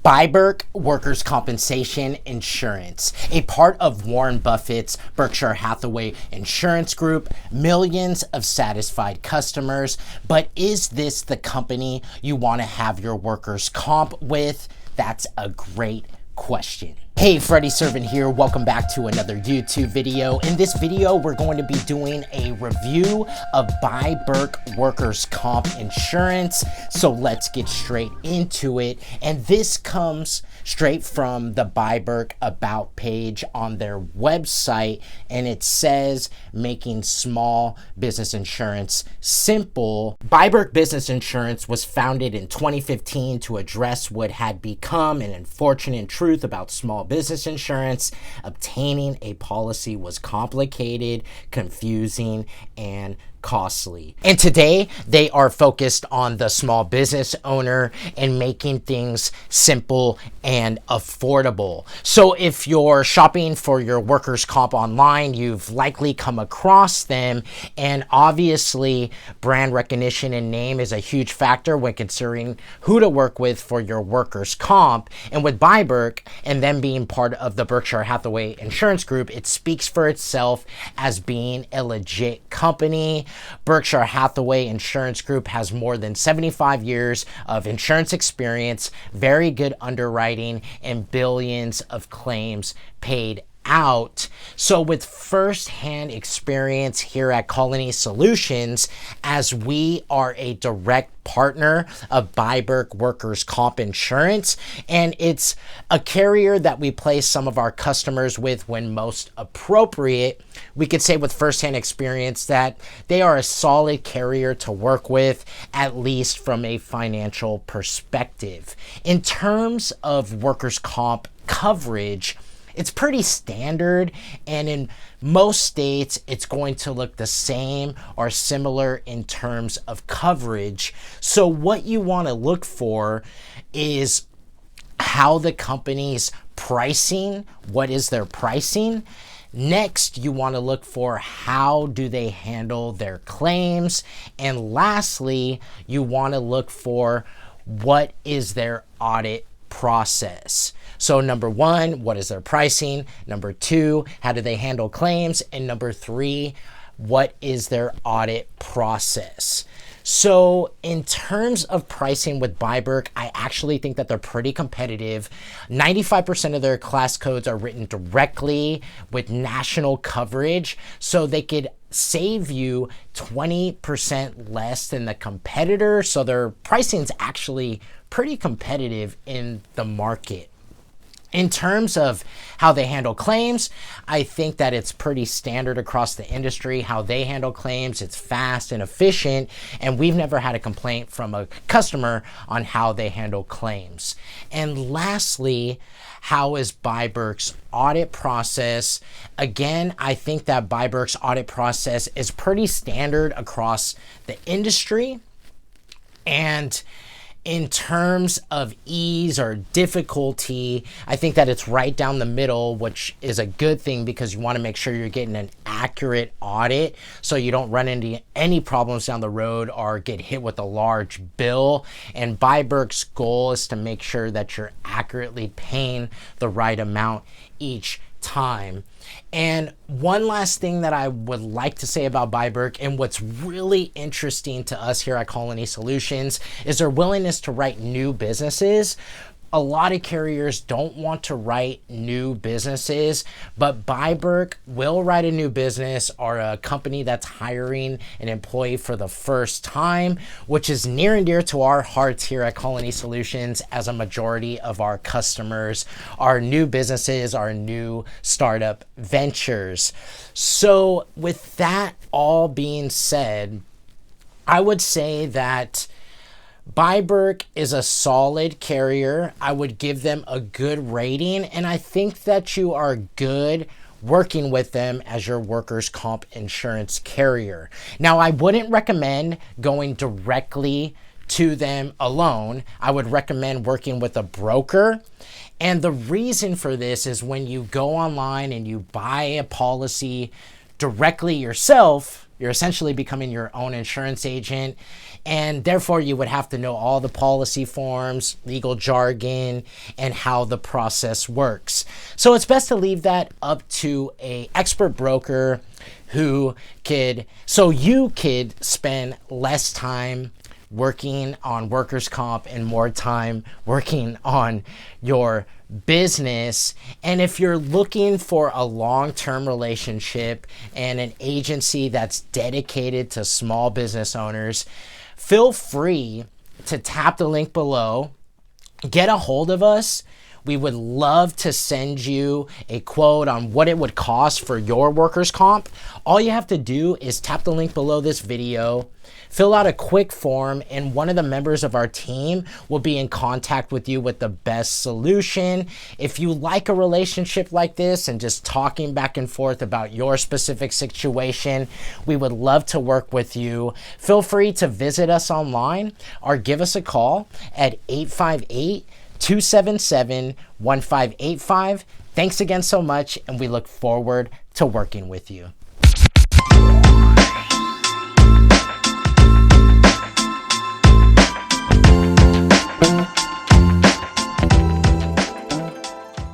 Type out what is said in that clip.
biBERK Workers' Compensation Insurance, a part of Warren Buffett's Berkshire Hathaway Insurance Group, millions of satisfied customers. But is this the company you want to have your workers' comp with? That's a great question. Hey, Freddy Servant here. Welcome back to another YouTube video. In this video, we're going to be doing a review of biBERK Workers' Comp Insurance. So let's get straight into it. And this comes straight from the biBERK About page on their website. And it says, making small business insurance simple. biBERK Business Insurance was founded in 2015 to address what had become an unfortunate truth about small business insurance. Obtaining a policy was complicated, confusing, and costly. And today they are focused on the small business owner and making things simple and affordable. So if you're shopping for your workers' comp online, you've likely come across them, and obviously brand recognition and name is a huge factor when considering who to work with for your workers' comp. And with biBERK and them being part of the Berkshire Hathaway Insurance Group, it speaks for itself as being a legit company. Berkshire Hathaway Insurance Group has more than 75 years of insurance experience, very good underwriting, and billions of claims paid out. So with first-hand experience here at Colony Solutions, as we are a direct partner of biBERK Workers' Comp Insurance, and it's a carrier that we place some of our customers with when most appropriate, we could say with first-hand experience that they are a solid carrier to work with, at least from a financial perspective. In terms of workers' comp coverage, it's pretty standard, and in most states, it's going to look the same or similar in terms of coverage. So what you want to look for is how the company's pricing, what is their pricing? Next, you want to look for how do they handle their claims? And lastly, you want to look for what is their audit process. So number one, what is their pricing? Number two, how do they handle claims? And number three, what is their audit process? So in terms of pricing with biBERK, I actually think that they're pretty competitive. 95% of their class codes are written directly with national coverage, so they could save you 20% less than the competitor. So their pricing is actually pretty competitive in the market. In terms of how they handle claims, I think that it's pretty standard across the industry how they handle claims. It's fast and efficient, and we've never had a complaint from a customer on how they handle claims. And lastly, how is biBERK's audit process? Again, I think that biBERK's audit process is pretty standard across the industry. And in terms of ease or difficulty, I think that it's right down the middle, which is a good thing because you want to make sure you're getting an accurate audit so you don't run into any problems down the road or get hit with a large bill. And biBERK's goal is to make sure that you're accurately paying the right amount each time. And one last thing that I would like to say about biBERK, and what's really interesting to us here at Colony Solutions, is their willingness to write new businesses. A lot of carriers don't want to write new businesses, but biBERK will write a new business or a company that's hiring an employee for the first time, which is near and dear to our hearts here at Colony Solutions, as a majority of our customers are new businesses, are new startup ventures. So with that all being said, I would say that biBERK is a solid carrier. I would give them a good rating, and I think that you are good working with them as your workers' comp insurance carrier. Now, I wouldn't recommend going directly to them alone. I would recommend working with a broker. And the reason for this is when you go online and you buy a policy directly yourself, You're essentially becoming your own insurance agent, and therefore you would have to know all the policy forms, legal jargon, and how the process works. So it's best to leave that up to an expert broker so you could spend less time working on workers' comp and more time working on your business. And if you're looking for a long-term relationship and an agency that's dedicated to small business owners, feel free to tap the link below, get a hold of us. We would love to send you a quote on what it would cost for your workers' comp. All you have to do is tap the link below this video, fill out a quick form, and one of the members of our team will be in contact with you with the best solution. If you like a relationship like this and just talking back and forth about your specific situation, we would love to work with you. Feel free to visit us online or give us a call at 858-277-1585. Thanks again so much, and we look forward to working with you.